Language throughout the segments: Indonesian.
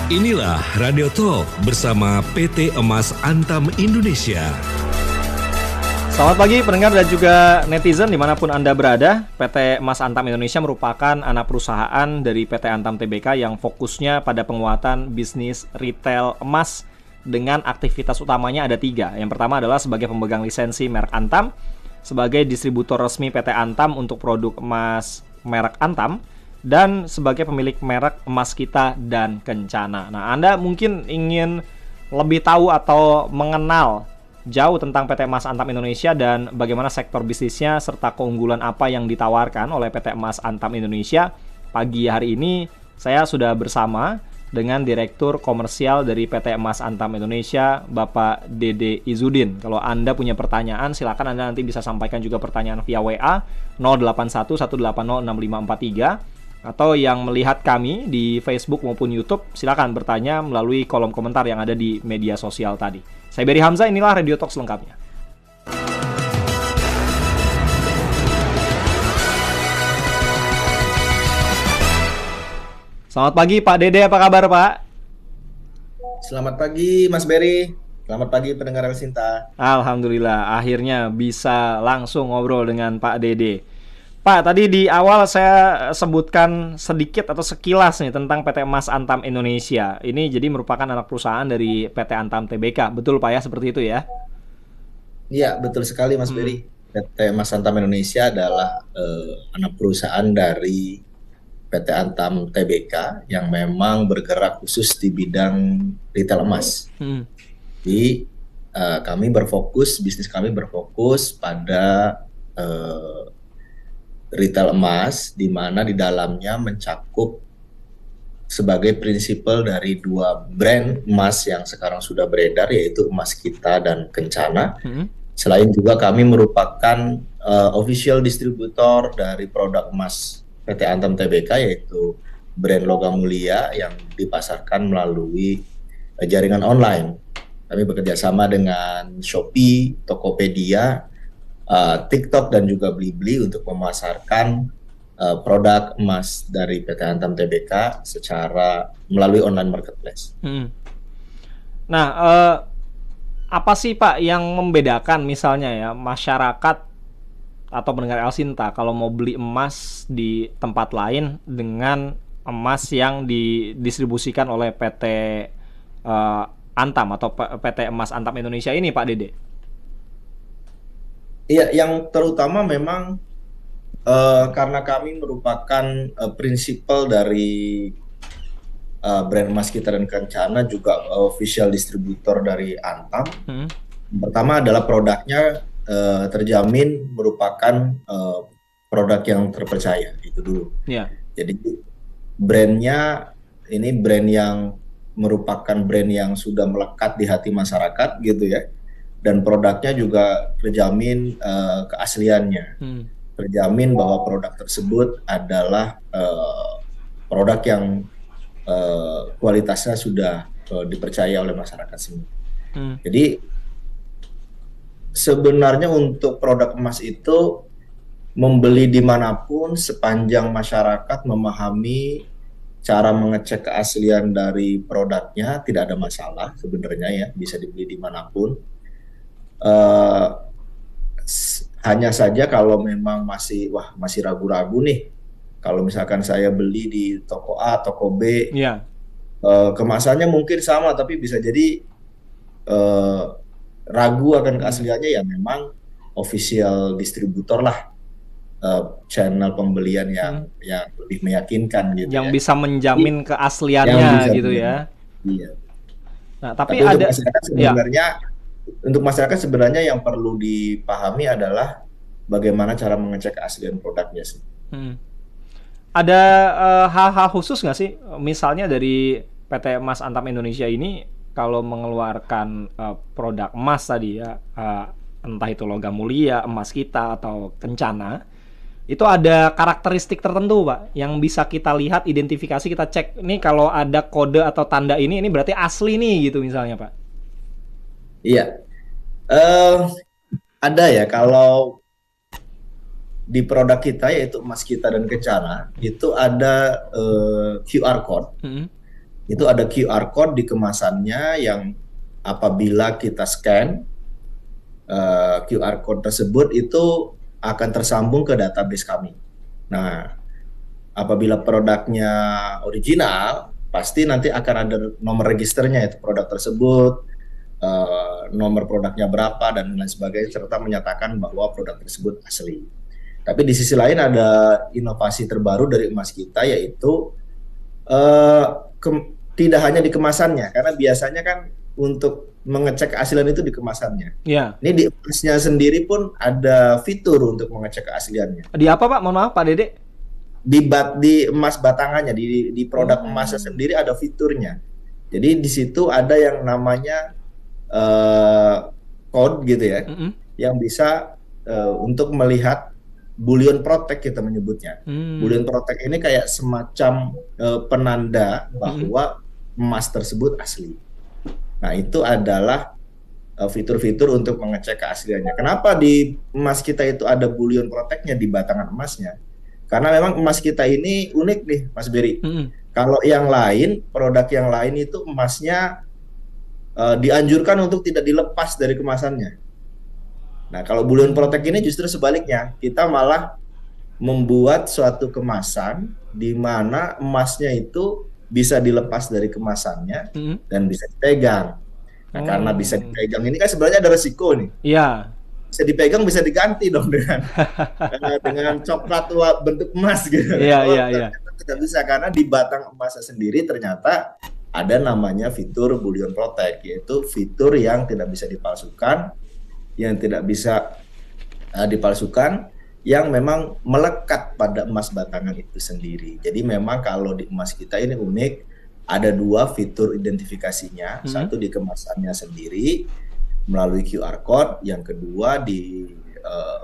Inilah Radio Talk bersama PT Emas Antam Indonesia. Selamat pagi pendengar dan juga netizen dimanapun Anda berada. PT Emas Antam Indonesia merupakan anak perusahaan dari PT Antam Tbk yang fokusnya pada penguatan bisnis retail emas dengan aktivitas utamanya ada 3. Yang pertama adalah sebagai pemegang lisensi merek Antam, sebagai distributor resmi PT Antam untuk produk emas merek Antam, dan sebagai pemilik merek Emas Kita dan Kencana. Nah, Anda mungkin ingin lebih tahu atau mengenal jauh tentang PT Emas Antam Indonesia dan bagaimana sektor bisnisnya serta keunggulan apa yang ditawarkan oleh PT Emas Antam Indonesia. Pagi hari ini saya sudah bersama dengan Direktur Komersial dari PT Emas Antam Indonesia, Bapak Dede Izudin. Kalau Anda punya pertanyaan, silakan Anda nanti bisa sampaikan juga pertanyaan via WA 0811806543. Atau yang melihat kami di Facebook maupun YouTube, silakan bertanya melalui kolom komentar yang ada di media sosial tadi. Saya Beri Hamzah, inilah Radio Talk selengkapnya. Selamat pagi Pak Dede, apa kabar Pak? Selamat pagi Mas Beri, selamat pagi pendengar Sinta. Alhamdulillah, akhirnya bisa langsung ngobrol dengan Pak Dede. Pak, tadi di awal saya sebutkan sedikit atau sekilas nih tentang PT Emas Antam Indonesia. Ini jadi merupakan anak perusahaan dari PT Antam Tbk. Betul Pak ya, seperti itu ya? Iya, betul sekali Mas Beri. PT Emas Antam Indonesia adalah anak perusahaan dari PT Antam Tbk yang memang bergerak khusus di bidang retail emas. Jadi bisnis kami berfokus pada retail emas, di mana di dalamnya mencakup sebagai prinsipal dari 2 brand emas yang sekarang sudah beredar, yaitu Emas Kita dan Kencana. Selain juga kami merupakan official distributor dari produk emas PT Antam Tbk, yaitu brand Logam Mulia yang dipasarkan melalui jaringan online. Kami bekerja sama dengan Shopee, Tokopedia, TikTok dan juga Blibli untuk memasarkan produk emas dari PT Antam Tbk secara melalui online marketplace. Nah, apa sih Pak yang membedakan misalnya ya masyarakat atau pendengar El Sinta kalau mau beli emas di tempat lain dengan emas yang didistribusikan oleh PT Antam atau PT Emas Antam Indonesia ini Pak Dede? Iya, yang terutama memang karena kami merupakan prinsipal dari brand Emas Kita dan Kencana, juga official distributor dari Antam. Pertama adalah produknya terjamin merupakan produk yang terpercaya, itu dulu. Jadi brandnya ini brand yang merupakan brand yang sudah melekat di hati masyarakat gitu ya. Dan produknya juga terjamin keasliannya, terjamin bahwa produk tersebut adalah produk yang kualitasnya sudah dipercaya oleh masyarakat semua. Jadi sebenarnya untuk produk emas itu membeli dimanapun sepanjang masyarakat memahami cara mengecek keaslian dari produknya tidak ada masalah sebenarnya ya, bisa dibeli dimanapun. Hanya saja kalau memang masih ragu-ragu nih, kalau misalkan saya beli di toko A, toko B, kemasannya mungkin sama tapi bisa jadi ragu akan keasliannya, ya memang official distributor lah channel pembelian yang lebih meyakinkan gitu, yang bisa menjamin keasliannya gitu ya. Iya. Nah, tapi ada untuk masyarakat sebenarnya yang perlu dipahami adalah bagaimana cara mengecek keaslian produknya sih. Ada hal-hal khusus nggak sih? Misalnya dari PT Emas Antam Indonesia ini kalau mengeluarkan produk emas tadi ya, entah itu Logam Mulia, Emas Kita atau Kencana, itu ada karakteristik tertentu Pak yang bisa kita lihat, identifikasi, kita cek nih kalau ada kode atau tanda ini berarti asli nih gitu misalnya Pak. Iya, ada ya, kalau di produk kita yaitu Emas Kita dan Kencana itu ada QR code itu ada QR code di kemasannya yang apabila kita scan QR code tersebut itu akan tersambung ke database kami. Nah, apabila produknya original, pasti nanti akan ada nomor registernya itu produk tersebut, nomor produknya berapa dan lain sebagainya, serta menyatakan bahwa produk tersebut asli. Tapi di sisi lain ada inovasi terbaru dari emas kita, yaitu tidak hanya di kemasannya, karena biasanya kan untuk mengecek keaslian itu di kemasannya. Iya. Ini di emasnya sendiri pun ada fitur untuk mengecek keasliannya. Di apa Pak? Mohon maaf Pak Dede. Di emas batangannya, di produk emasnya sendiri ada fiturnya. Jadi di situ ada yang namanya code gitu ya, yang bisa untuk melihat bullion protect kita menyebutnya. Bullion protect ini kayak semacam penanda bahwa emas tersebut asli. Nah, itu adalah fitur-fitur untuk mengecek keasliannya. Kenapa di emas kita itu ada bullion protect-nya di batangan emasnya? Karena memang emas kita ini unik nih, Mas Beri. Kalau yang lain, produk yang lain itu emasnya dianjurkan untuk tidak dilepas dari kemasannya. Nah, kalau bullion protect ini justru sebaliknya. Kita malah membuat suatu kemasan di mana emasnya itu bisa dilepas dari kemasannya dan bisa dipegang. Nah, karena bisa dipegang ini kan sebenarnya ada resiko nih. Iya. Bisa dipegang, bisa diganti dong dengan coklat bentuk emas gitu. Iya. Tidak bisa, karena di batang emasnya sendiri ternyata ada namanya fitur bullion protect, yaitu fitur yang tidak bisa dipalsukan, yang memang melekat pada emas batangan itu sendiri. Jadi memang kalau di emas kita ini unik, ada dua fitur identifikasinya, satu di kemasannya sendiri melalui QR code, yang kedua di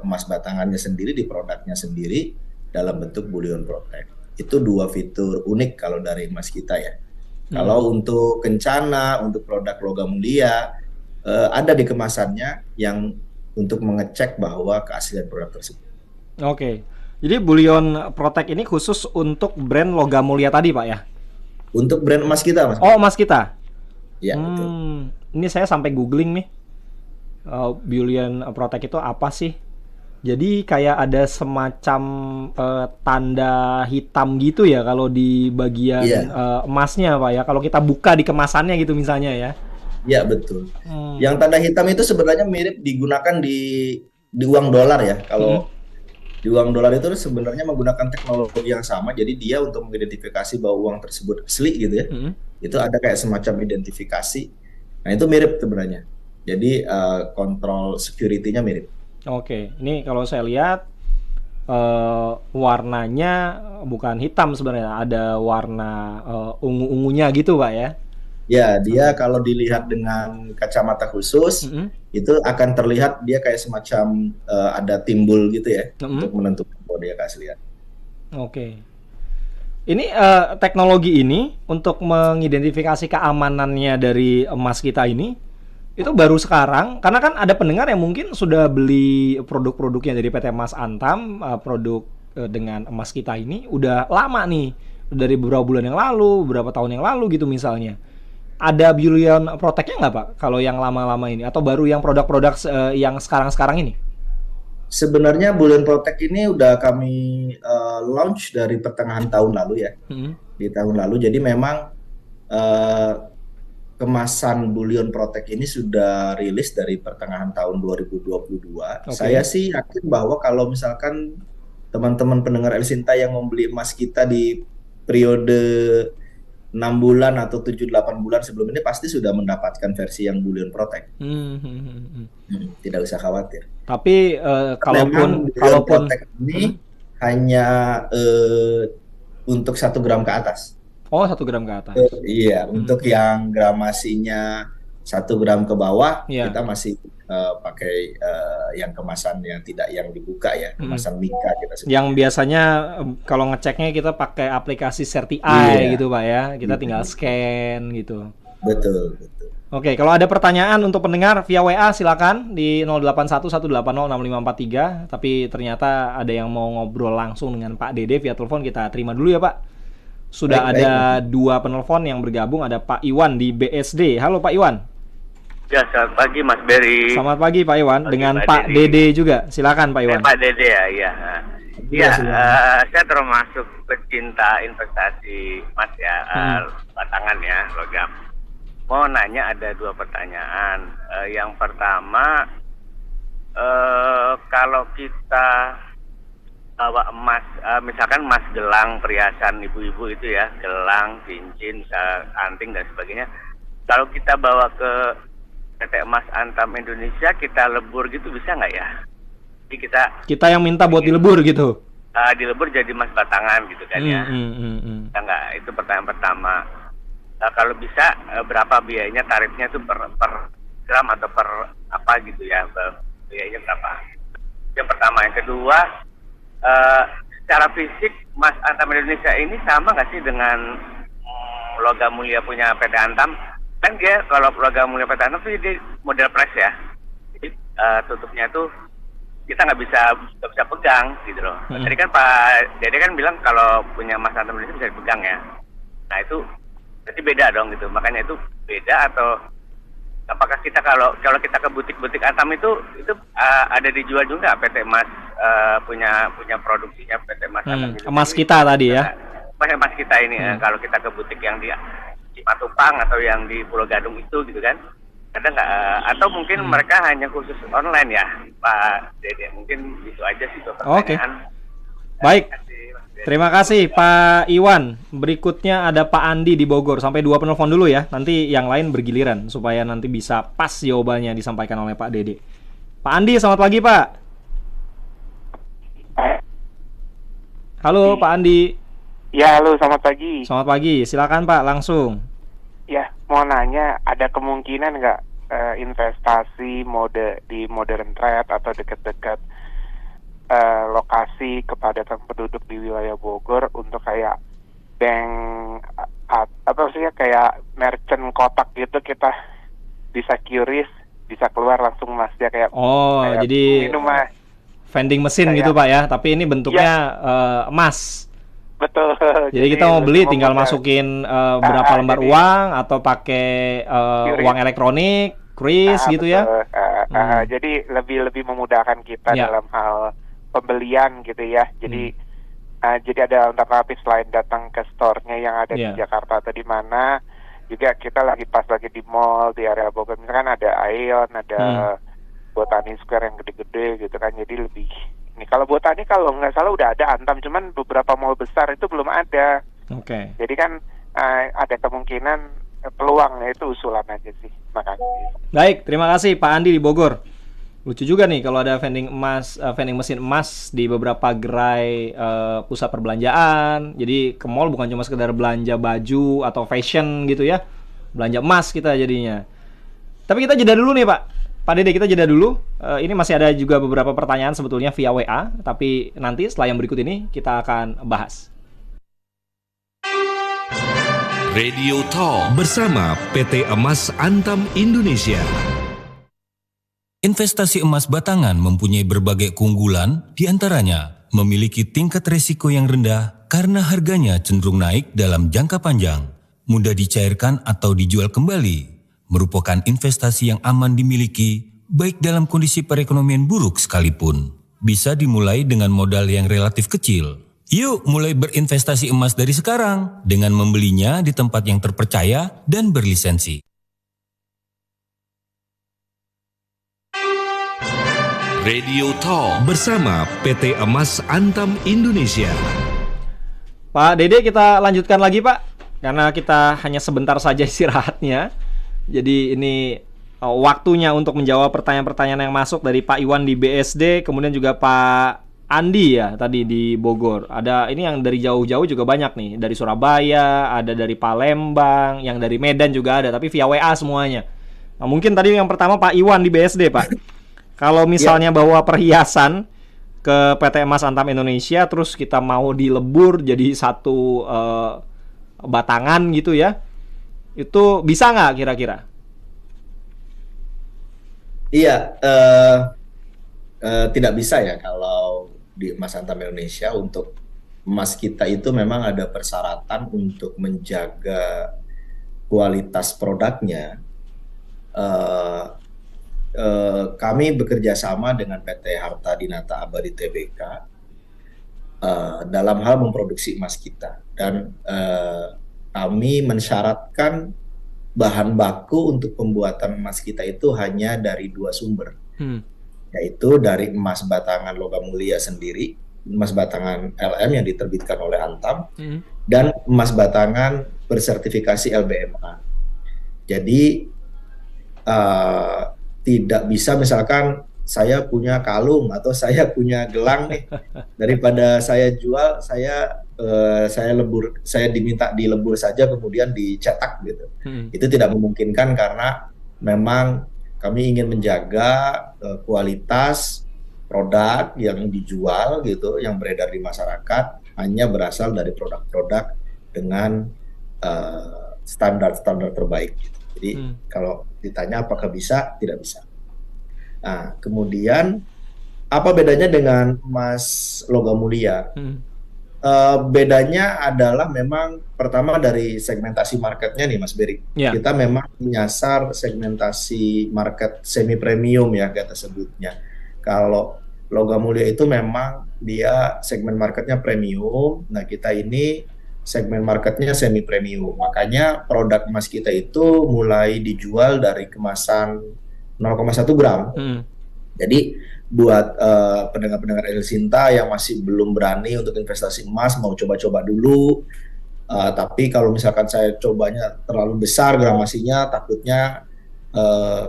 emas batangannya sendiri, di produknya sendiri dalam bentuk bullion protect. Itu dua fitur unik kalau dari emas kita ya. Kalau untuk kencana, untuk produk logam mulia, ada di kemasannya yang untuk mengecek bahwa keaslian produk tersebut. Oke. Jadi bullion protect ini khusus untuk brand logam mulia tadi Pak ya? Untuk brand emas kita, Mas. Oh, emas kita? Ya, betul. Ini saya sampai googling nih. Bullion protect itu apa sih? Jadi kayak ada semacam tanda hitam gitu ya kalau di bagian emasnya Pak ya. Kalau kita buka di kemasannya gitu misalnya ya. Ya, betul. Yang tanda hitam itu sebenarnya mirip digunakan di uang dolar ya. Kalau di uang dolar itu sebenarnya menggunakan teknologi yang sama. Jadi dia untuk mengidentifikasi bahwa uang tersebut asli gitu ya. Itu ada kayak semacam identifikasi. Nah, itu mirip sebenarnya. Jadi kontrol security-nya mirip. Oke, ini kalau saya lihat warnanya bukan hitam sebenarnya, ada warna ungu-ungunya gitu Pak ya? Ya, dia kalau dilihat dengan kacamata khusus itu akan terlihat dia kayak semacam ada timbul gitu ya untuk menentukan bahwa dia keaslian. Oke. Ini teknologi ini untuk mengidentifikasi keamanannya dari emas kita ini itu baru sekarang, karena kan ada pendengar yang mungkin sudah beli produk-produknya dari PT Emas Antam, produk dengan emas kita ini udah lama nih, dari beberapa bulan yang lalu, beberapa tahun yang lalu gitu misalnya. Ada bullion protect-nya nggak Pak kalau yang lama-lama ini, atau baru yang produk-produk yang sekarang-sekarang ini? Sebenarnya bullion protect ini udah kami launch dari pertengahan tahun lalu ya, di tahun lalu. Jadi memang kemasan bullion protect ini sudah rilis dari pertengahan tahun 2022. Saya sih yakin bahwa kalau misalkan teman-teman pendengar El Sinta yang membeli emas kita di periode 6 bulan atau 7-8 bulan sebelum ini pasti sudah mendapatkan versi yang bullion protect. Tidak usah khawatir. Tapi kalaupun protect ini hanya untuk 1 gram ke atas. Oh, 1 gram ke atas. Iya, untuk yang gramasinya 1 gram ke bawah, kita masih pakai yang kemasan yang tidak yang dibuka ya, kemasan Mika kita sebut. Yang biasanya kalau ngeceknya kita pakai aplikasi Certi gitu Pak ya, kita tinggal scan gitu. Betul. Oke, kalau ada pertanyaan untuk pendengar via WA silakan di 0811806543. Tapi ternyata ada yang mau ngobrol langsung dengan Pak Dede via telepon, kita terima dulu ya Pak. Sudah Baik, ada baik. dua penelpon yang bergabung, ada Pak Iwan di BSD. Halo Pak Iwan. Ya, selamat pagi Mas Berry. Selamat pagi Pak Iwan, Pagi, dengan Pak Pak Dede. Dede juga. Silakan Pak Iwan. Pak Dede ya, iya. Iya, Ya, silakan. saya termasuk pecinta investasi Mas ya, batangan ya, logam. Mau nanya ada dua pertanyaan. Yang pertama, kalau kita bawa emas, misalkan emas gelang, perhiasan ibu-ibu itu ya, gelang, cincin, anting dan sebagainya. Kalau kita bawa ke PT Emas Antam Indonesia, kita lebur gitu bisa nggak ya? Jadi Kita yang minta buat dilebur gitu. dilebur jadi emas batangan gitu kan ya? Bisa nggak? Itu pertanyaan pertama. Kalau bisa, berapa biayanya, tarifnya itu per gram atau per apa gitu ya? Biayanya berapa? Yang pertama. Yang kedua, secara fisik Mas Antam Indonesia ini sama nggak sih dengan logam mulia punya PT Antam? Kan dia kalau logam mulia PT Antam tuh dia model press ya, jadi tutupnya tuh kita nggak bisa pegang gitu loh. Tadi kan Pak Dede kan bilang kalau punya Mas Antam Indonesia bisa dipegang ya. Nah itu berarti beda dong gitu. Makanya itu beda, atau apakah kita kalau kita ke butik-butik Antam itu ada dijual juga PT Emas, punya produksinya PT Emas Antam Indonesia Emas ini? kita tadi ya. Emas kita ini kalau kita ke butik yang di Cimatupang atau yang di Pulau Gadung itu gitu kan, ada nggak? Atau mungkin mereka hanya khusus online ya, Pak Dede? Mungkin itu aja sih pertanyaan. Baik. Terima kasih Pak Iwan. Berikutnya ada Pak Andi di Bogor. Sampai dua penelpon dulu ya. Nanti yang lain bergiliran supaya nanti bisa pas jawabannya disampaikan oleh Pak Dede. Pak Andi, selamat pagi Pak. Halo Pak Andi. Ya, halo, selamat pagi. Selamat pagi. Silakan Pak, langsung. Ya, mau nanya, ada kemungkinan nggak investasi di modern trade atau dekat-dekat lokasi kepadatan penduduk di wilayah Bogor untuk kayak bank apa sih ya, kayak merchant kotak gitu, kita bisa QRIS, bisa keluar langsung emasnya kayak Jadi minum mah. vending mesin gitu Pak ya, tapi ini bentuknya emas. Betul. Jadi kita mau beli tinggal memudahkan. masukin berapa lembar uang atau pakai uang elektronik, kris gitu ya. Jadi lebih memudahkan kita Ya. dalam hal pembelian gitu ya. Jadi jadi ada alternatif selain datang ke store-nya yang ada di Jakarta atau di mana. Juga kita lagi di mall di area Bogor, misalkan ada Aeon, ada Botani Square yang gede-gede gitu kan. Jadi lebih ini, kalau Botani kalau nggak salah udah ada Antam, cuman beberapa mall besar itu belum ada. Oke. Jadi kan ada kemungkinan peluangnya, itu usulan aja sih. Makasih. Baik, terima kasih Pak Andi di Bogor. Lucu juga nih kalau ada vending mesin emas di beberapa gerai pusat perbelanjaan. Jadi ke mall bukan cuma sekedar belanja baju atau fashion gitu ya. Belanja emas kita jadinya. Tapi kita jeda dulu nih Pak. Pak Dede, kita jeda dulu. Ini masih ada juga beberapa pertanyaan sebetulnya via WA, tapi nanti setelah yang berikut ini kita akan bahas. Radio Talk bersama PT Emas Antam Indonesia. Investasi emas batangan mempunyai berbagai keunggulan, di antaranya memiliki tingkat resiko yang rendah karena harganya cenderung naik dalam jangka panjang, mudah dicairkan atau dijual kembali, merupakan investasi yang aman dimiliki, baik dalam kondisi perekonomian buruk sekalipun. Bisa dimulai dengan modal yang relatif kecil. Yuk mulai berinvestasi emas dari sekarang, dengan membelinya di tempat yang terpercaya dan berlisensi. Radio Talk bersama PT Emas Antam Indonesia. Pak Dede, kita lanjutkan lagi Pak, karena kita hanya sebentar saja istirahatnya. Jadi ini waktunya untuk menjawab pertanyaan-pertanyaan yang masuk dari Pak Iwan di BSD, kemudian juga Pak Andi ya tadi di Bogor. Ada ini yang dari jauh-jauh juga banyak nih, dari Surabaya, ada dari Palembang, yang dari Medan juga ada, tapi via WA semuanya. Nah, mungkin tadi yang pertama Pak Iwan di BSD Pak. Kalau misalnya bawa perhiasan ke PT Emas Antam Indonesia, terus kita mau dilebur jadi satu batangan gitu ya, itu bisa nggak kira-kira? Iya, tidak bisa ya kalau di Emas Antam Indonesia untuk emas kita itu memang ada persyaratan untuk menjaga kualitas produknya. Kami bekerja sama dengan PT Harta Dinata Abadi Tbk dalam hal memproduksi emas kita, dan kami mensyaratkan bahan baku untuk pembuatan emas kita itu hanya dari 2 sumber, yaitu dari emas batangan logam mulia sendiri, emas batangan LM yang diterbitkan oleh Antam, dan emas batangan bersertifikasi LBMA. Jadi tidak bisa misalkan saya punya kalung atau saya punya gelang nih, daripada saya jual, saya diminta dilebur saja kemudian dicetak gitu. Itu tidak memungkinkan karena memang kami ingin menjaga kualitas produk yang dijual gitu, yang beredar di masyarakat hanya berasal dari produk-produk dengan standar-standar terbaik gitu. Jadi kalau ditanya apakah bisa, tidak bisa. Nah, kemudian apa bedanya dengan emas logam mulia? Bedanya adalah memang pertama dari segmentasi marketnya nih Mas Beri. Kita memang menyasar segmentasi market semi premium ya kita sebutnya. Kalau logam mulia itu memang dia segmen marketnya premium. Nah, kita ini segmen marketnya semi premium. Makanya produk emas kita itu mulai dijual dari kemasan 0,1 gram. Jadi buat pendengar-pendengar El Sinta yang masih belum berani untuk investasi emas, mau coba-coba dulu. Tapi kalau misalkan saya cobanya terlalu besar gramasinya, takutnya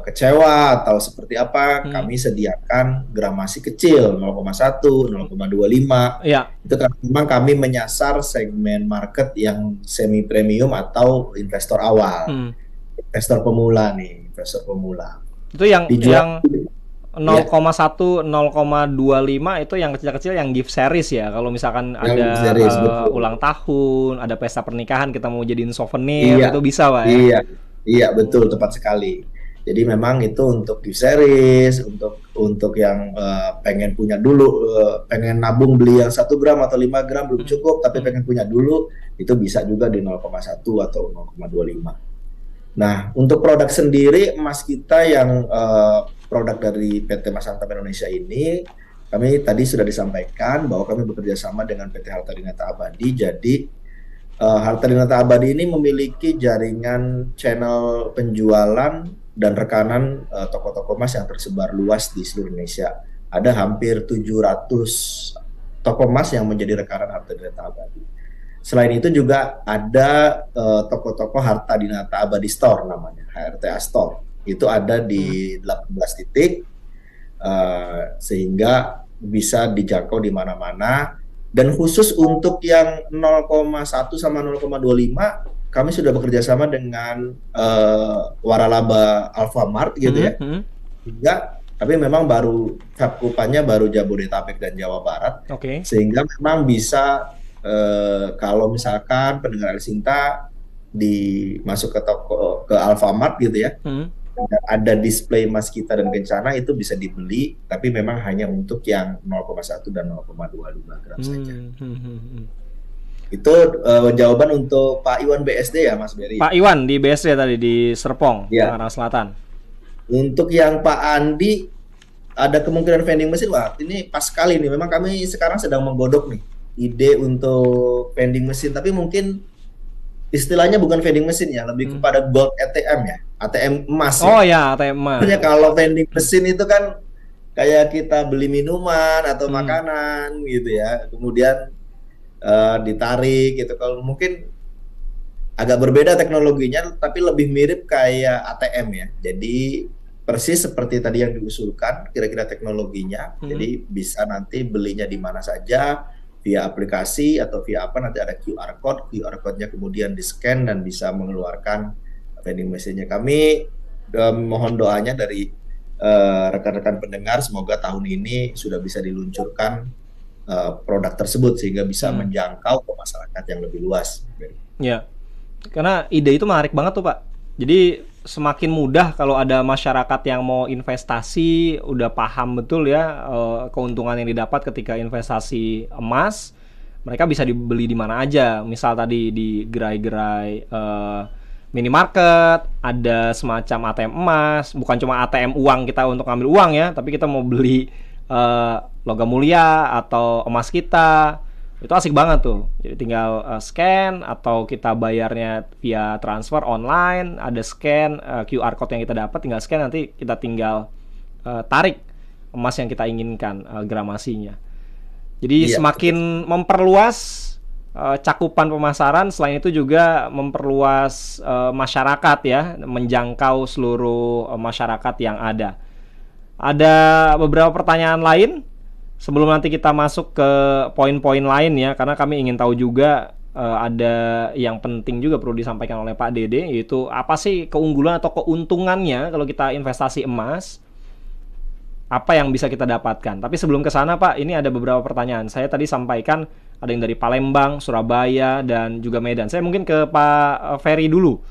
kecewa atau seperti apa, kami sediakan gramasi kecil 0,1, 0,25. Itu kan memang kami menyasar segmen market yang semi premium atau investor awal, investor pemula nih, investor pemula. Itu yang 0,1, 0,25 itu yang kecil-kecil yang gift series ya. Kalau misalkan yang ada ulang tahun, ada pesta pernikahan, kita mau jadiin souvenir, itu bisa Pak ya? Iya betul, tepat sekali. Jadi memang itu untuk gift series, untuk yang pengen punya dulu, pengen nabung beli yang 1 gram atau 5 gram belum cukup, tapi pengen punya dulu, itu bisa juga di 0,1 atau 0,25. Nah, untuk produk sendiri emas kita yang produk dari PT Emas Antam Indonesia ini, kami tadi sudah disampaikan bahwa kami bekerja sama dengan PT Harta Dinata Abadi. Jadi Harta Dinata Abadi ini memiliki jaringan channel penjualan dan rekanan toko-toko emas yang tersebar luas di seluruh Indonesia. Ada hampir 700 toko emas yang menjadi rekanan Harta Dinata Abadi. Selain itu juga ada toko-toko Harta Dinata Abadi Store namanya, HRTA Store. Itu ada di 18 titik, sehingga bisa dijangkau di mana-mana. Dan khusus untuk yang 0,1 sama 0,25, kami sudah bekerja sama dengan waralaba Alfamart gitu ya. Tapi memang baru cakupannya baru Jabodetabek dan Jawa Barat. Sehingga memang bisa kalau misalkan pendengar El Sinta masuk ke toko, ke Alfamart gitu ya, ada display emas kita dan kencana, itu bisa dibeli, tapi memang hanya untuk yang 0,1 dan 0,25 gram saja. Itu jawaban untuk Pak Iwan BSD ya Mas Beri. Pak Iwan di BSD tadi di Serpong, Tangerang Selatan. Untuk yang Pak Andi, ada kemungkinan vending mesin. Wah, ini pas sekali nih, memang kami sekarang sedang menggodok nih ide untuk vending mesin, tapi mungkin istilahnya bukan vending mesin ya, lebih kepada gold ATM ya, ATM emas. ATM emas. Sebenarnya kalau vending mesin itu kan kayak kita beli minuman atau makanan gitu ya, kemudian ditarik gitu. Kalau mungkin agak berbeda teknologinya, tapi lebih mirip kayak ATM ya. Jadi persis seperti tadi yang diusulkan, kira-kira teknologinya. Jadi bisa nanti belinya di mana saja, via aplikasi atau via apa, nanti ada QR code-nya kemudian di-scan dan bisa mengeluarkan vending machine-nya. Kami mohon doanya dari rekan-rekan pendengar, semoga tahun ini sudah bisa diluncurkan produk tersebut sehingga bisa menjangkau ke masyarakat yang lebih luas. Ya, karena ide itu menarik banget tuh Pak. Jadi semakin mudah kalau ada masyarakat yang mau investasi, udah paham betul ya keuntungan yang didapat ketika investasi emas, mereka bisa dibeli di mana aja. Misal tadi di gerai-gerai minimarket, ada semacam ATM emas, bukan cuma ATM uang kita untuk ngambil uang ya, tapi kita mau beli logam mulia atau emas kita. Itu asik banget tuh. Jadi tinggal scan atau kita bayarnya via transfer online, ada scan QR code yang kita dapat, tinggal scan, nanti kita tinggal tarik emas yang kita inginkan gramasinya. Jadi semakin memperluas cakupan pemasaran, selain itu juga memperluas masyarakat ya, menjangkau seluruh masyarakat yang ada. Ada beberapa pertanyaan lain sebelum nanti kita masuk ke poin-poin lain ya, karena kami ingin tahu juga ada yang penting juga perlu disampaikan oleh Pak Dede, yaitu apa sih keunggulan atau keuntungannya kalau kita investasi emas, apa yang bisa kita dapatkan. Tapi sebelum ke sana Pak, ini ada beberapa pertanyaan. Saya tadi sampaikan ada yang dari Palembang, Surabaya, dan juga Medan. Saya mungkin ke Pak Ferry dulu.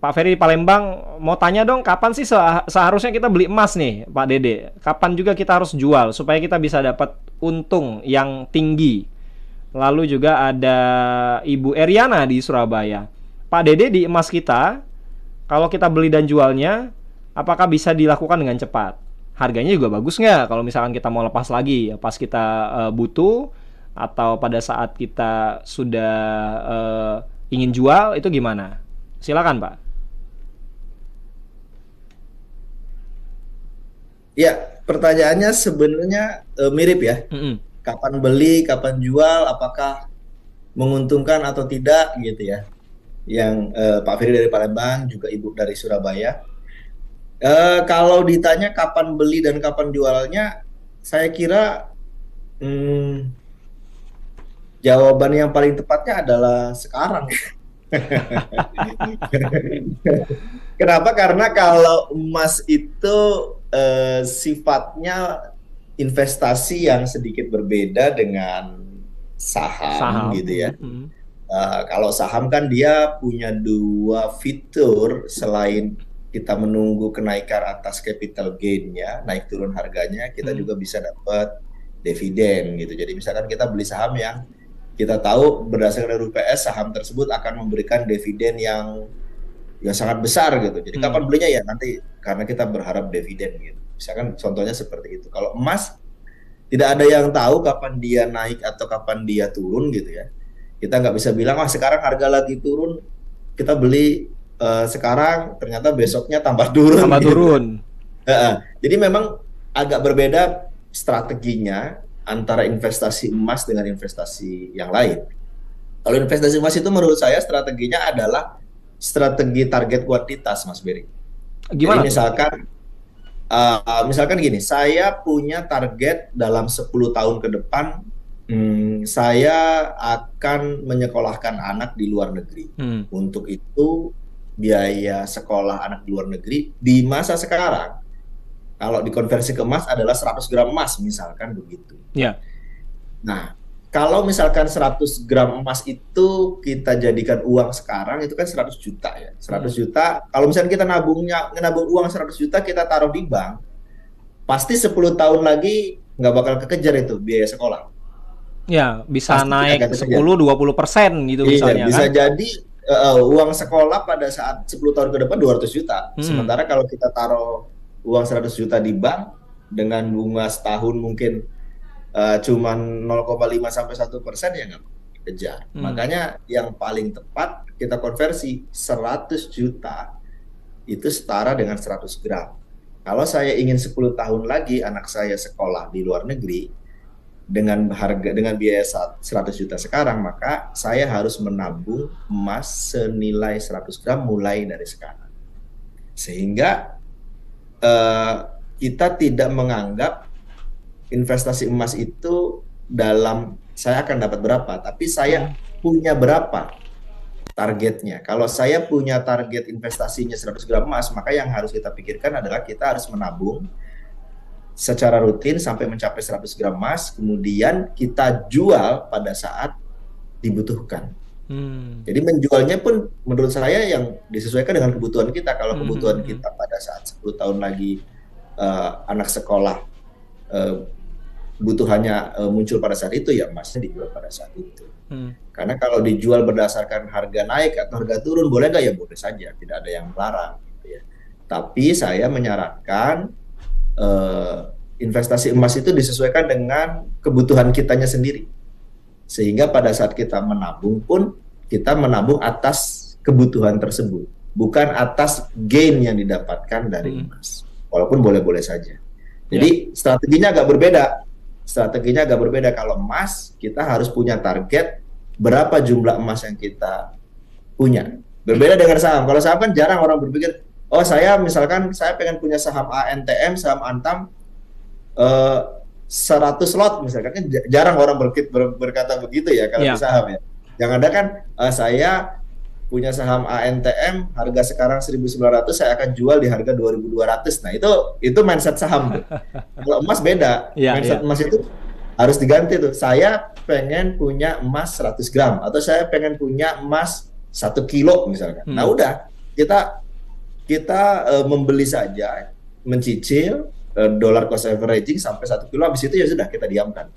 Pak Ferry di Palembang, mau tanya dong, kapan sih seharusnya kita beli emas nih Pak Dede? Kapan juga kita harus jual supaya kita bisa dapat untung yang tinggi? Lalu juga ada Ibu Eriana di Surabaya. Pak Dede, di emas kita, kalau kita beli dan jualnya, apakah bisa dilakukan dengan cepat? Harganya juga bagus nggak kalau misalkan kita mau lepas lagi, pas kita butuh, atau pada saat kita sudah ingin jual, itu gimana? Silakan Pak. Ya, pertanyaannya sebenarnya mirip ya. Kapan beli, kapan jual, apakah menguntungkan atau tidak gitu ya. Yang Pak Ferry dari Palembang, juga Ibu dari Surabaya. Kalau ditanya kapan beli dan kapan jualnya, saya kira jawaban yang paling tepatnya adalah sekarang. Kenapa? Karena kalau emas itu sifatnya investasi yang sedikit berbeda dengan saham. Gitu ya. Kalau saham kan dia punya dua fitur, selain kita menunggu kenaikan atas capital gain-nya, naik turun harganya, kita juga bisa dapat dividen gitu. Jadi misalkan kita beli saham yang kita tahu berdasarkan RUPS saham tersebut akan memberikan dividen yang sangat besar gitu. Jadi kapan belinya ya nanti, karena kita berharap dividen gitu. Misalkan contohnya seperti itu. Kalau emas tidak ada yang tahu kapan dia naik atau kapan dia turun gitu ya. Kita nggak bisa bilang sekarang harga lagi turun, kita beli sekarang, ternyata besoknya tambah turun. Jadi memang agak berbeda strateginya antara investasi emas dengan investasi yang lain. Kalau investasi emas itu menurut saya strateginya adalah strategi target kuantitas, Mas Beri. Gimana? Jadi misalkan gini, saya punya target dalam 10 tahun ke depan, saya akan menyekolahkan anak di luar negeri. Untuk itu biaya sekolah anak di luar negeri di masa sekarang, kalau dikonversi ke emas adalah 100 gram emas, misalkan begitu. Ya. Nah, kalau misalkan 100 gram emas itu kita jadikan uang sekarang, itu kan 100 juta ya. 100 juta, kalau misalkan kita nabung uang 100 juta, kita taruh di bank, pasti 10 tahun lagi nggak bakal kekejar itu biaya sekolah. Ya, bisa pasti naik 10-20% gitu misalnya. Bisa kan? Jadi uang sekolah pada saat 10 tahun ke depan 200 juta. Sementara kalau kita taruh uang 100 juta di bank dengan bunga setahun mungkin cuma 0,5 sampai 1% ya nggak kejar. Makanya yang paling tepat kita konversi 100 juta itu setara dengan 100 gram. Kalau saya ingin 10 tahun lagi anak saya sekolah di luar negeri dengan biaya 100 juta sekarang, maka saya harus menabung emas senilai 100 gram mulai dari sekarang. Sehingga kita tidak menganggap investasi emas itu dalam saya akan dapat berapa, tapi saya punya berapa targetnya. Kalau saya punya target investasinya 100 gram emas, maka yang harus kita pikirkan adalah kita harus menabung secara rutin sampai mencapai 100 gram emas, kemudian kita jual pada saat dibutuhkan. Jadi menjualnya pun menurut saya yang disesuaikan dengan kebutuhan kita. Kalau kebutuhan kita pada saat 10 tahun lagi anak sekolah kebutuhannya muncul pada saat itu, ya emasnya dijual pada saat itu. Karena kalau dijual berdasarkan harga naik atau harga turun, boleh nggak? Ya boleh saja, tidak ada yang melarang. Gitu ya. Tapi saya menyarankan investasi emas itu disesuaikan dengan kebutuhan kitanya sendiri. Sehingga pada saat kita menabung pun, kita menabung atas kebutuhan tersebut, bukan atas gain yang didapatkan dari emas. Walaupun boleh-boleh saja. Jadi strateginya agak berbeda. Strateginya agak berbeda. Kalau emas, kita harus punya target berapa jumlah emas yang kita punya. Berbeda dengan saham. Kalau saham kan jarang orang berpikir, oh saya misalkan saya pengen punya saham ANTM, saham Antam 100 lot misalkan, kan jarang orang berkata begitu ya kalau di saham ya. Yang ada kan saya punya saham ANTM harga sekarang 1.900, saya akan jual di harga 2.200. Nah, itu mindset saham tuh. Kalau emas beda. Mindset emas itu harus diganti tuh. Saya pengen punya emas 100 gram atau saya pengen punya emas 1 kilo misalkan. Nah, udah kita membeli saja, mencicil dollar cost averaging sampai 1 kilo, habis itu ya sudah kita diamkan.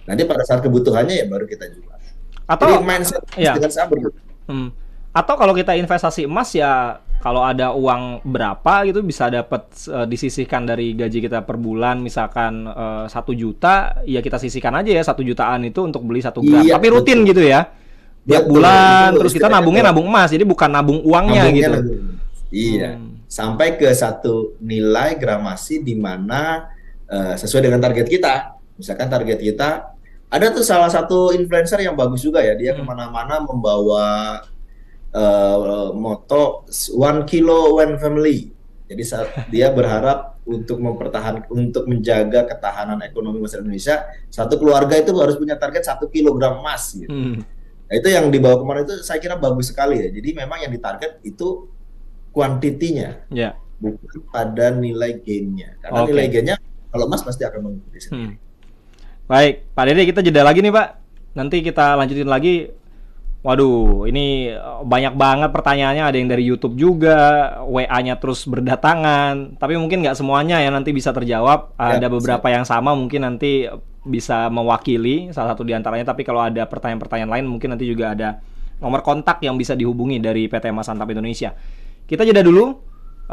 Nanti pada saat kebutuhannya ya baru kita jual. Atau jadi mindset dengan saham berbeda. Atau kalau kita investasi emas ya, kalau ada uang berapa gitu bisa dapat disisihkan dari gaji kita per bulan, misalkan 1 juta, ya kita sisihkan aja ya 1 jutaan itu untuk beli 1 gram. Iya, tapi rutin gitu ya. Tiap bulan terus kita nabungnya nabung emas. Jadi bukan nabung uangnya gitu. Iya. Sampai ke satu nilai gramasi di mana sesuai dengan target kita. Misalkan target kita, ada tuh salah satu influencer yang bagus juga ya, dia kemana-mana membawa moto 1 kilo one family. Jadi dia berharap untuk menjaga ketahanan ekonomi masyarakat Indonesia, satu keluarga itu harus punya target 1 kilogram emas gitu. Nah, itu yang dibawa kemarin itu saya kira bagus sekali ya. Jadi memang yang ditarget itu kuantitinya, bukan pada nilai gainnya. Karena nilai gainnya kalau emas pasti akan mengikuti sendiri. Baik, Pak Dede, kita jeda lagi nih Pak. Nanti kita lanjutin lagi. Waduh, ini banyak banget pertanyaannya. Ada yang dari YouTube juga, WA-nya terus berdatangan. Tapi mungkin nggak semuanya ya nanti bisa terjawab. Ada beberapa yang sama mungkin nanti bisa mewakili salah satu diantaranya. Tapi kalau ada pertanyaan-pertanyaan lain mungkin nanti juga ada nomor kontak yang bisa dihubungi dari PT Emas Antam Indonesia. Kita jeda dulu,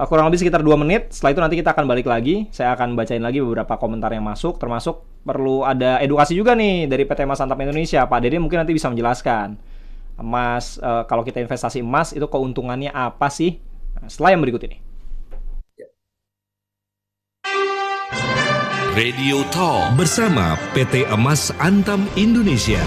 kurang lebih sekitar 2 menit. Setelah itu nanti kita akan balik lagi. Saya akan bacain lagi beberapa komentar yang masuk. Termasuk perlu ada edukasi juga nih dari PT Emas Antam Indonesia. Pak Dede mungkin nanti bisa menjelaskan emas, kalau kita investasi emas itu keuntungannya apa sih? Nah, setelah yang berikut ini. Radio Talk bersama PT Emas Antam Indonesia.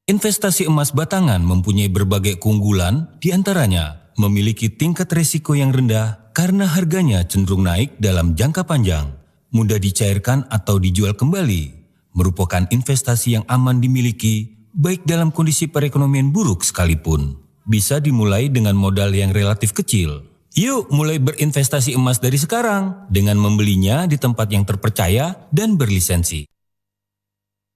Investasi emas batangan mempunyai berbagai keunggulan, diantaranya memiliki tingkat risiko yang rendah karena harganya cenderung naik dalam jangka panjang, mudah dicairkan atau dijual kembali, merupakan investasi yang aman dimiliki baik dalam kondisi perekonomian buruk sekalipun. Bisa dimulai dengan modal yang relatif kecil. Yuk mulai berinvestasi emas dari sekarang dengan membelinya di tempat yang terpercaya dan berlisensi.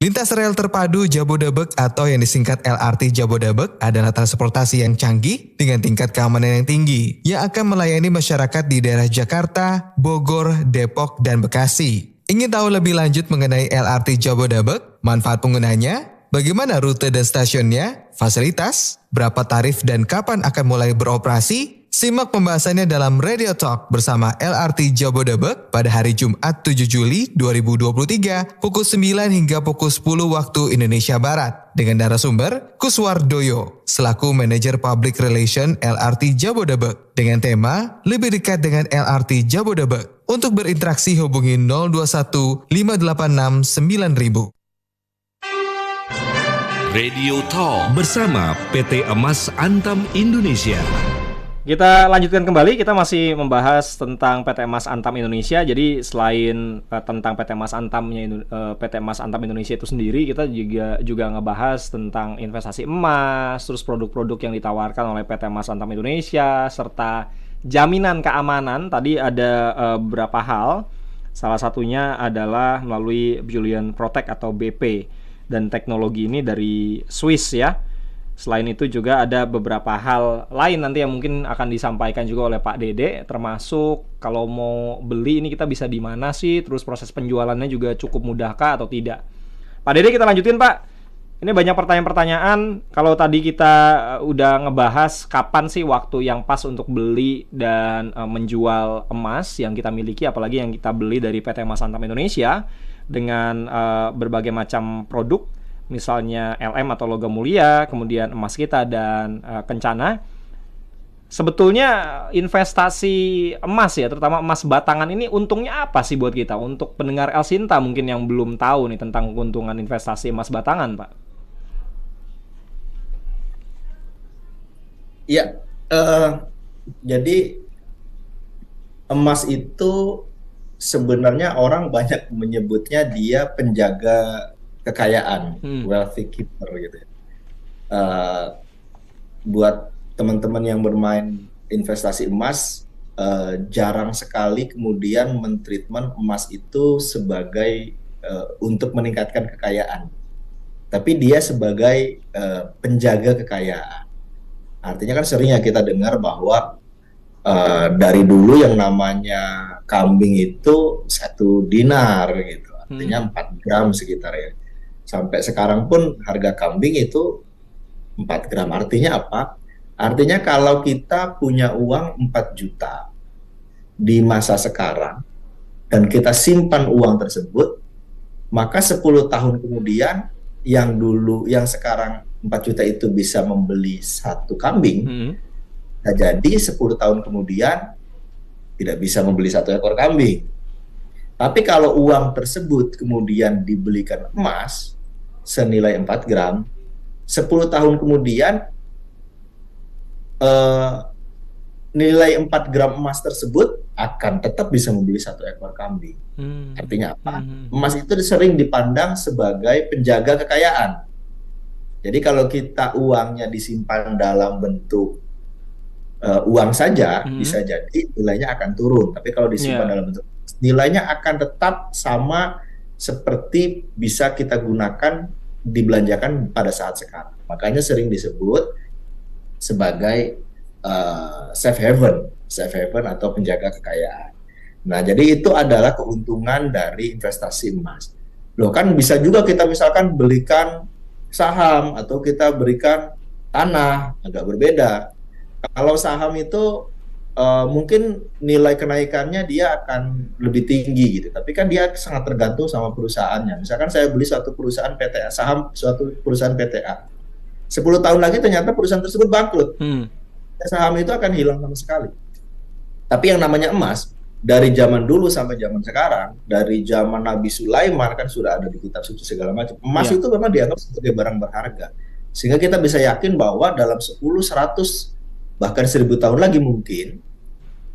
Lintas rel terpadu Jabodebek atau yang disingkat LRT Jabodebek adalah transportasi yang canggih dengan tingkat keamanan yang tinggi yang akan melayani masyarakat di daerah Jakarta, Bogor, Depok, dan Bekasi. Ingin tahu lebih lanjut mengenai LRT Jabodebek, manfaat penggunanya, bagaimana rute dan stasiunnya, fasilitas, berapa tarif dan kapan akan mulai beroperasi? Simak pembahasannya dalam Radio Talk bersama LRT Jabodebek pada hari Jumat 7 Juli 2023 pukul 9 hingga pukul 10 waktu Indonesia Barat dengan narasumber Kuswardoyo selaku Manajer Public Relation LRT Jabodebek dengan tema Lebih Dekat dengan LRT Jabodebek. Untuk berinteraksi hubungi 021 586 9000. Radio Talk bersama PT Emas Antam Indonesia. Kita lanjutkan kembali, kita masih membahas tentang PT Emas Antam Indonesia. Jadi selain tentang PT Emas PT Emas Antam Indonesia itu sendiri, kita juga ngebahas tentang investasi emas, terus produk-produk yang ditawarkan oleh PT Emas Antam Indonesia, serta jaminan keamanan. Tadi ada beberapa hal, salah satunya adalah melalui Bullion Protect atau BP, dan teknologi ini dari Swiss ya. Selain itu juga ada beberapa hal lain nanti yang mungkin akan disampaikan juga oleh Pak Dede, termasuk kalau mau beli ini kita bisa di mana sih, terus proses penjualannya juga cukup mudahkah atau tidak. Pak Dede, kita lanjutin Pak. Ini banyak pertanyaan-pertanyaan. Kalau tadi kita udah ngebahas kapan sih waktu yang pas untuk beli dan menjual emas yang kita miliki, apalagi yang kita beli dari PT Emas Antam Indonesia dengan berbagai macam produk, misalnya LM atau logam mulia, kemudian emas kita dan Kencana. Sebetulnya investasi emas ya, terutama emas batangan ini untungnya apa sih buat kita? Untuk pendengar El Sinta mungkin yang belum tahu nih tentang keuntungan investasi emas batangan, Pak. Ya, jadi emas itu sebenarnya orang banyak menyebutnya dia penjaga kekayaan, wealthy keeper gitu. Buat teman-teman yang bermain investasi emas, jarang sekali kemudian mentreatment emas itu sebagai untuk meningkatkan kekayaan, tapi dia sebagai penjaga kekayaan. Artinya kan sering ya kita dengar bahwa dari dulu yang namanya kambing itu 1 dinar gitu, artinya 4 gram sekitar ya. Sampai sekarang pun harga kambing itu 4 gram. Artinya apa? Artinya kalau kita punya uang 4 juta di masa sekarang dan kita simpan uang tersebut, maka 10 tahun kemudian yang sekarang 4 juta itu bisa membeli 1 kambing. Nah, jadi 10 tahun kemudian tidak bisa membeli 1 ekor kambing. Tapi kalau uang tersebut kemudian dibelikan emas senilai 4 gram, 10 tahun kemudian nilai 4 gram emas tersebut akan tetap bisa membeli 1 ekor kambing. Artinya apa? Emas itu sering dipandang sebagai penjaga kekayaan. Jadi kalau kita uangnya disimpan dalam bentuk uang saja, bisa jadi nilainya akan turun. Tapi kalau disimpan dalam bentuk nilainya akan tetap sama seperti bisa kita gunakan dibelanjakan pada saat sekarang. Makanya sering disebut sebagai safe haven atau penjaga kekayaan. Nah, jadi itu adalah keuntungan dari investasi emas. Loh, kan bisa juga kita misalkan belikan saham atau kita berikan tanah, agak berbeda. Kalau saham itu mungkin nilai kenaikannya dia akan lebih tinggi gitu, tapi kan dia sangat tergantung sama perusahaannya. Misalkan saya beli suatu perusahaan PTA, saham suatu perusahaan PTA, 10 tahun lagi ternyata perusahaan tersebut bangkrut, saham itu akan hilang sama sekali. Tapi yang namanya emas, dari zaman dulu sampai zaman sekarang, dari zaman Nabi Sulaiman kan sudah ada di kitab suci segala macam. Emas itu memang dianggap sebagai barang berharga. Sehingga kita bisa yakin bahwa dalam 10, 100, bahkan 1000 tahun lagi mungkin,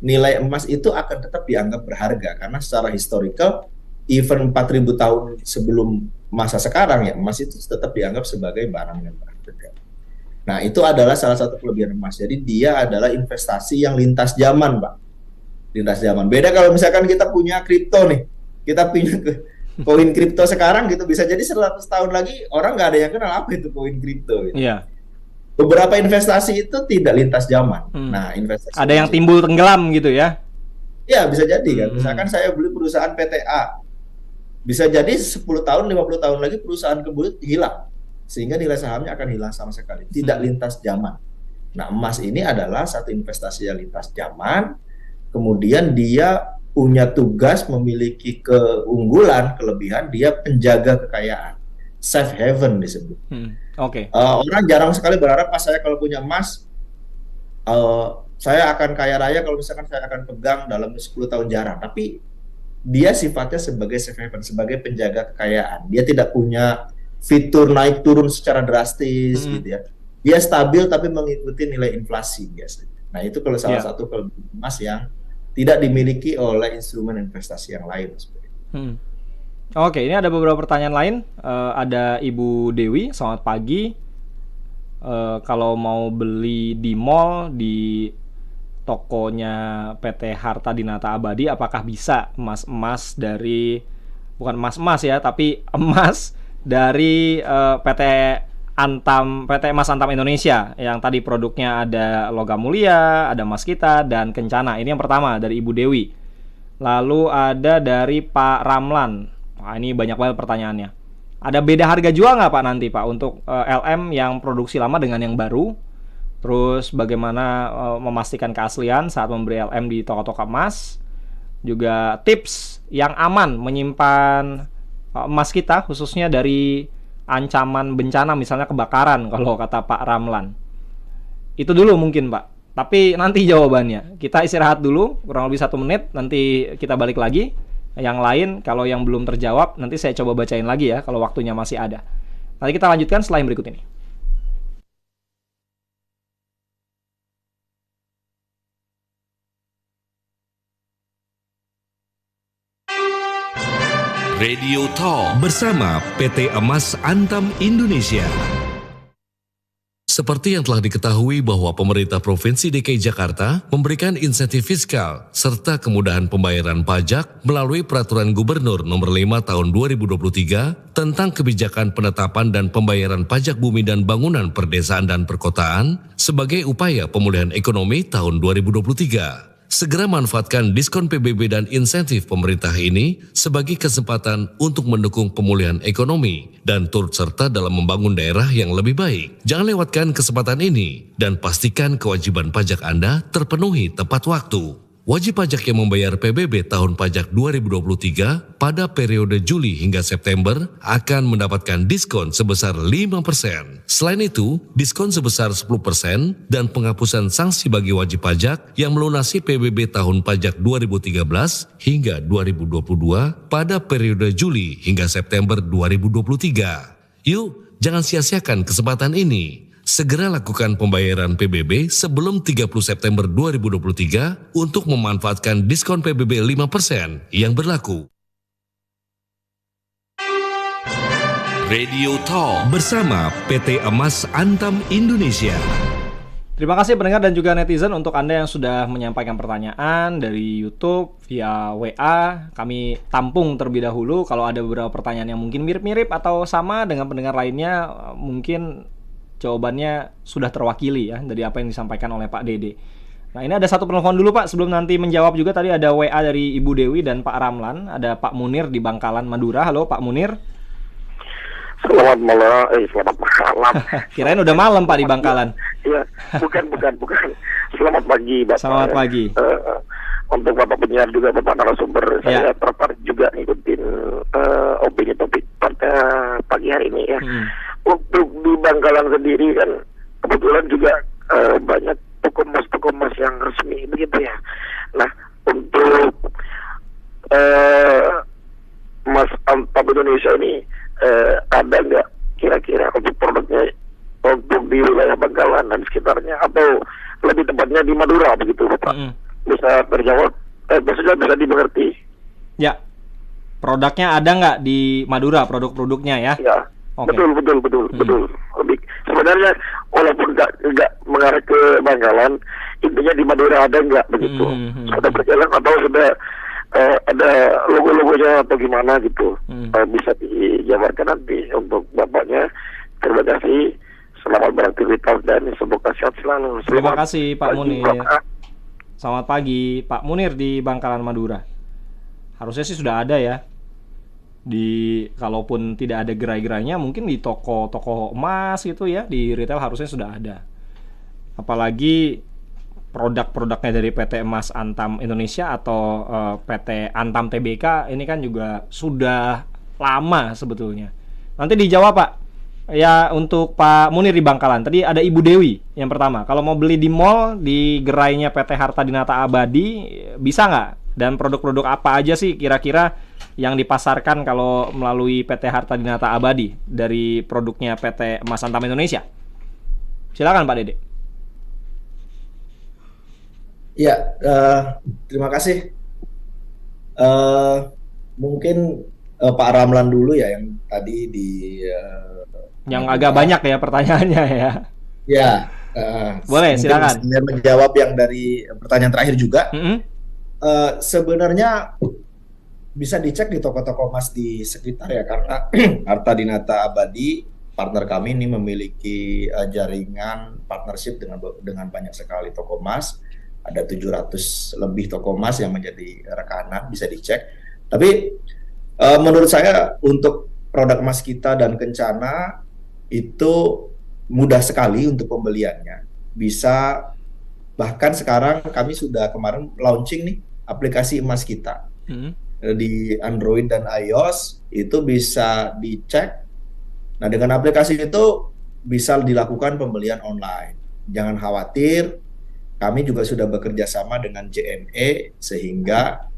nilai emas itu akan tetap dianggap berharga. Karena secara historical, even 4000 tahun sebelum masa sekarang ya, emas itu tetap dianggap sebagai barang yang berharga. Nah, itu adalah salah satu kelebihan emas. Jadi dia adalah investasi yang lintas zaman, Pak. Lintas zaman. Beda kalau misalkan kita punya kripto nih, kita punya koin kripto sekarang gitu, bisa jadi 100 tahun lagi orang nggak ada yang kenal apa itu koin kripto gitu. Iya. Beberapa investasi itu tidak lintas zaman. Nah, investasi ada yang timbul tenggelam gitu ya. Ya, bisa jadi kan. Misalkan saya beli perusahaan PTA, bisa jadi 10 tahun, 50 tahun lagi perusahaan tersebut hilang, sehingga nilai sahamnya akan hilang sama sekali. Tidak lintas zaman. Nah, emas ini adalah satu investasi yang lintas zaman. Kemudian dia punya tugas memiliki keunggulan, kelebihan, dia penjaga kekayaan, safe haven disebut. Oke. Orang jarang sekali berharap pas saya kalau punya emas, saya akan kaya raya kalau misalkan saya akan pegang dalam 10 tahun, jarang. Tapi dia sifatnya sebagai safe haven, sebagai penjaga kekayaan. Dia tidak punya fitur naik turun secara drastis gitu ya. Dia stabil tapi mengikuti nilai inflasi biasanya. Nah, itu kalau salah satu kelebihan emas yang tidak dimiliki oleh instrumen investasi yang lain. Oke, ini ada beberapa pertanyaan lain. Ada Ibu Dewi, selamat pagi. Kalau mau beli di mall, di tokonya PT Harta Dinata Abadi, apakah bisa emas-emas dari, bukan emas-emas ya, tapi emas dari PT PT Emas Antam Indonesia yang tadi produknya ada Logam Mulia, ada Emas Kita, dan Kencana. Ini yang pertama dari Ibu Dewi. Lalu ada dari Pak Ramlan. Wah, ini banyak banget pertanyaannya. Ada beda harga jual nggak Pak nanti Pak untuk LM yang produksi lama dengan yang baru? Terus bagaimana memastikan keaslian saat membeli LM di toko-toko emas? Juga tips yang aman menyimpan emas kita khususnya dari ancaman bencana misalnya kebakaran kalau kata Pak Ramlan. Itu dulu mungkin Pak. Tapi nanti jawabannya. Kita istirahat dulu kurang lebih 1 menit. Nanti kita balik lagi. Yang lain kalau yang belum terjawab nanti saya coba bacain lagi ya kalau waktunya masih ada. Nanti kita lanjutkan setelah yang berikut ini. Radio Talk bersama PT Emas Antam Indonesia. Seperti yang telah diketahui bahwa pemerintah Provinsi DKI Jakarta memberikan insentif fiskal serta kemudahan pembayaran pajak melalui Peraturan Gubernur Nomor 5 Tahun 2023 tentang kebijakan penetapan dan pembayaran pajak bumi dan bangunan perdesaan dan perkotaan sebagai upaya pemulihan ekonomi tahun 2023. Segera manfaatkan diskon PBB dan insentif pemerintah ini sebagai kesempatan untuk mendukung pemulihan ekonomi dan turut serta dalam membangun daerah yang lebih baik. Jangan lewatkan kesempatan ini dan pastikan kewajiban pajak Anda terpenuhi tepat waktu. Wajib pajak yang membayar PBB tahun pajak 2023 pada periode Juli hingga September akan mendapatkan diskon sebesar 5%. Selain itu, diskon sebesar 10% dan penghapusan sanksi bagi wajib pajak yang melunasi PBB tahun pajak 2013 hingga 2022 pada periode Juli hingga September 2023. Yuk, jangan sia-siakan kesempatan ini. Segera lakukan pembayaran PBB sebelum 30 September 2023 untuk memanfaatkan diskon PBB 5% yang berlaku. Radio Talk bersama PT Emas Antam Indonesia. Terima kasih pendengar dan juga netizen untuk Anda yang sudah menyampaikan pertanyaan dari YouTube via WA. Kami tampung terlebih dahulu. Kalau ada beberapa pertanyaan yang mungkin mirip-mirip atau sama dengan pendengar lainnya, mungkin jawabannya sudah terwakili ya dari apa yang disampaikan oleh Pak Dede. Nah, ini ada satu penelpon dulu Pak sebelum nanti menjawab juga. Tadi ada WA dari Ibu Dewi dan Pak Ramlan. Ada Pak Munir di Bangkalan, Madura. Halo Pak Munir. Selamat malam. Kirain udah malam Pak di Bangkalan. Iya, bukan. Selamat pagi Bapak. Selamat pagi. Untuk Bapak penyiar juga Bapak narasumber, saya tertarik juga ngikutin opini topik pada pagi hari ini ya. Untuk di Bangkalan sendiri kan kebetulan juga banyak toko emas yang resmi begitu ya. Nah, untuk Emas Antam Indonesia ini ada nggak kira-kira untuk produknya untuk di wilayah Bangkalan dan sekitarnya atau lebih tepatnya di Madura begitu Bapak? Bisa terjawab? Maksudnya bisa dimengerti? Ya, produknya ada nggak di Madura, produk-produknya ya? Ya. Okay. Betul. Lebih sebenarnya walaupun nggak mengarah ke Bangkalan, intinya di Madura ada nggak begitu? Sudah berjalan atau sudah ada logo-logonya atau gimana gitu? Bisa dijabarkan nanti untuk bapaknya. Terima kasih. Selamat beraktivitas dan semoga sehat selalu. Terima kasih Pak Munir. Selamat pagi Pak Munir di Bangkalan Madura. Harusnya sih sudah ada ya. Kalaupun tidak ada gerai-gerainya mungkin di toko-toko emas gitu ya, di retail harusnya sudah ada. Apalagi produk-produknya dari PT Emas Antam Indonesia atau PT Antam TBK ini kan juga sudah lama sebetulnya. Nanti dijawab Pak. Ya, untuk Pak Munir di Bangkalan. Tadi ada Ibu Dewi yang pertama. Kalau mau beli di mall, di gerainya PT Harta Dinata Abadi, bisa nggak? Dan produk-produk apa aja sih kira-kira yang dipasarkan kalau melalui PT Harta Dinata Abadi dari produknya PT Emas Antam Indonesia? Silakan Pak Dede. Ya, terima kasih. Mungkin Pak Ramlan dulu ya yang tadi yang agak banyak ya pertanyaannya ya. Ya, boleh silakan. Menjawab yang dari pertanyaan terakhir juga. Sebenarnya bisa dicek di toko-toko emas di sekitar ya, karena Harta Dinata Abadi partner kami ini memiliki jaringan partnership dengan banyak sekali toko emas. Ada 700 lebih toko emas yang menjadi rekanan, bisa dicek. Tapi menurut saya untuk produk emas kita dan Kencana itu mudah sekali untuk pembeliannya. Bisa, bahkan sekarang kami sudah kemarin launching nih aplikasi emas kita. Di Android dan iOS itu bisa dicek. Nah, dengan aplikasi itu bisa dilakukan pembelian online. Jangan khawatir, kami juga sudah bekerja sama dengan JNE sehingga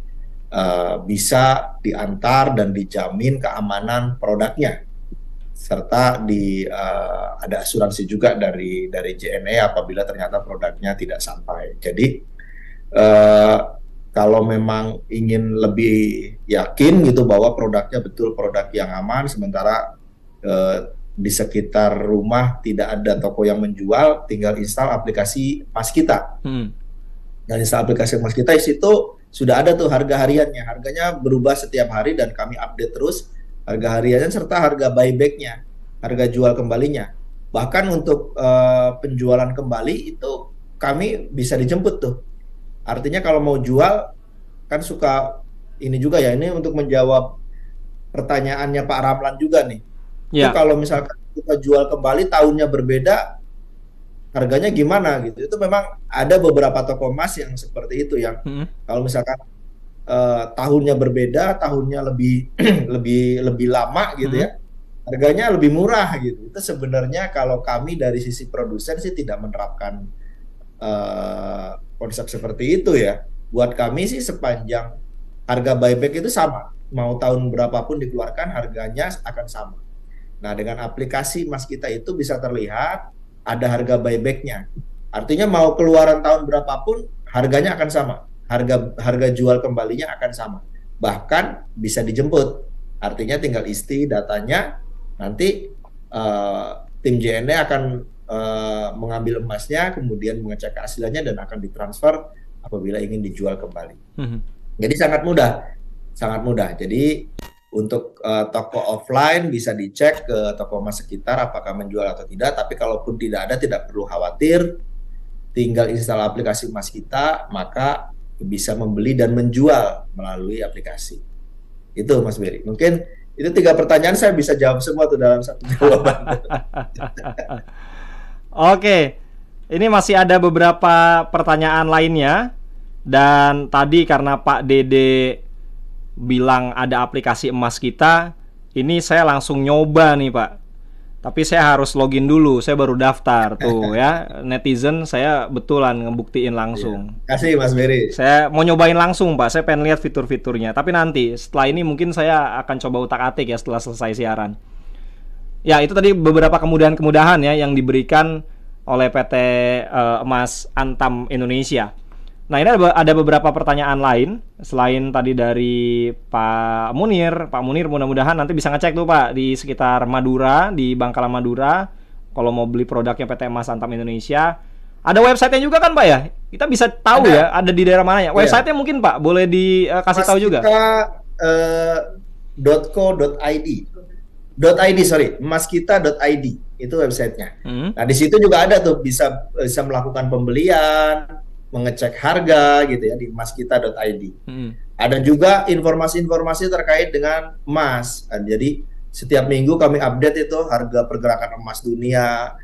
bisa diantar dan dijamin keamanan produknya. Serta ada asuransi juga dari JNE apabila ternyata produknya tidak sampai. Jadi kalau memang ingin lebih yakin gitu bahwa produknya betul produk yang aman, sementara di sekitar rumah tidak ada toko yang menjual, tinggal install aplikasi Emas Kita. Dan install aplikasi Emas Kita, di situ sudah ada tuh harga hariannya. Harganya berubah setiap hari dan kami update terus harga hariannya serta harga buybacknya, harga jual kembalinya. Bahkan untuk penjualan kembali itu kami bisa dijemput tuh. Artinya kalau mau jual, kan suka ini juga ya, ini untuk menjawab pertanyaannya Pak Ramlan juga nih. Itu kalau misalkan kita jual kembali tahunnya berbeda, harganya gimana gitu. Itu memang ada beberapa toko emas yang seperti itu, yang kalau misalkan tahunnya berbeda, tahunnya lebih lebih lama gitu ya, harganya lebih murah gitu. Itu sebenarnya kalau kami dari sisi produsen sih tidak menerapkan konsep seperti itu ya. Buat kami sih sepanjang harga buyback itu sama, mau tahun berapapun dikeluarkan harganya akan sama. Nah, dengan aplikasi Emas Kita itu bisa terlihat ada harga buybacknya. Artinya mau keluaran tahun berapapun harganya akan sama, harga jual kembalinya akan sama, bahkan bisa dijemput. Artinya tinggal isi datanya, nanti tim JNE akan mengambil emasnya, kemudian mengecek keasliannya dan akan ditransfer apabila ingin dijual kembali. Jadi sangat mudah. Jadi untuk toko offline bisa dicek ke toko emas sekitar apakah menjual atau tidak. Tapi kalaupun tidak ada, tidak perlu khawatir. Tinggal install aplikasi Emas Kita, maka bisa membeli dan menjual melalui aplikasi. Itu Mas Beri. Mungkin itu 3 pertanyaan saya bisa jawab semua tuh dalam satu jawaban. Oke, ini masih ada beberapa pertanyaan lainnya. Dan tadi karena Pak Dede bilang ada aplikasi Emas Kita, ini saya langsung nyoba nih Pak. Tapi saya harus login dulu, saya baru daftar tuh ya. Netizen saya betulan ngebuktiin langsung. Kasih Mas Beri. Saya mau nyobain langsung Pak, saya pengen lihat fitur-fiturnya. Tapi nanti setelah ini mungkin saya akan coba utak-atik ya setelah selesai siaran. Ya, itu tadi beberapa kemudahan-kemudahan ya yang diberikan oleh PT Emas Antam Indonesia. Nah, ini ada beberapa pertanyaan lain selain tadi dari Pak Munir. Pak Munir mudah-mudahan nanti bisa ngecek tuh Pak di sekitar Madura, di Bangkalan Madura, kalau mau beli produknya PT Emas Antam Indonesia. Ada websitenya juga kan Pak ya? Kita bisa tahu ada di daerah mana ya? Websitenya mungkin Pak boleh dikasih tahu juga. Maskita.id itu websitenya. Nah, di situ juga ada tuh bisa melakukan pembelian, mengecek harga gitu ya di maskita.id. Ada juga informasi-informasi terkait dengan emas. Jadi setiap minggu kami update itu harga pergerakan emas dunia,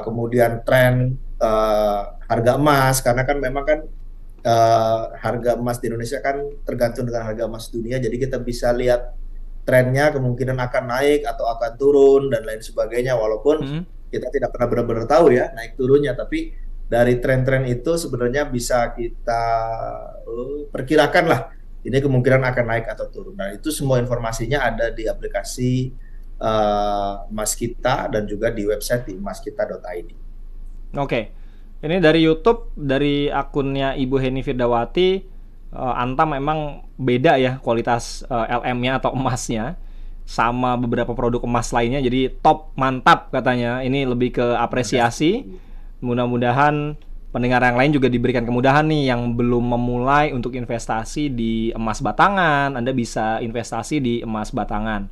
kemudian tren harga emas, karena kan memang kan harga emas di Indonesia kan tergantung dengan harga emas dunia. Jadi kita bisa lihat trennya, kemungkinan akan naik atau akan turun dan lain sebagainya. Walaupun kita tidak pernah benar-benar tahu ya naik turunnya, tapi dari tren-tren itu sebenarnya bisa kita perkirakan lah ini kemungkinan akan naik atau turun. Nah, itu semua informasinya ada di aplikasi Emas Kita dan juga di website di maskita.id. Oke, ini dari YouTube, dari akunnya Ibu Heni Firdawati, Antam memang beda ya kualitas LM-nya atau emasnya sama beberapa produk emas lainnya, jadi top, mantap katanya. Ini lebih ke apresiasi. Mudah-mudahan pendengar yang lain juga diberikan kemudahan nih yang belum memulai untuk investasi di emas batangan. Anda bisa investasi di emas batangan.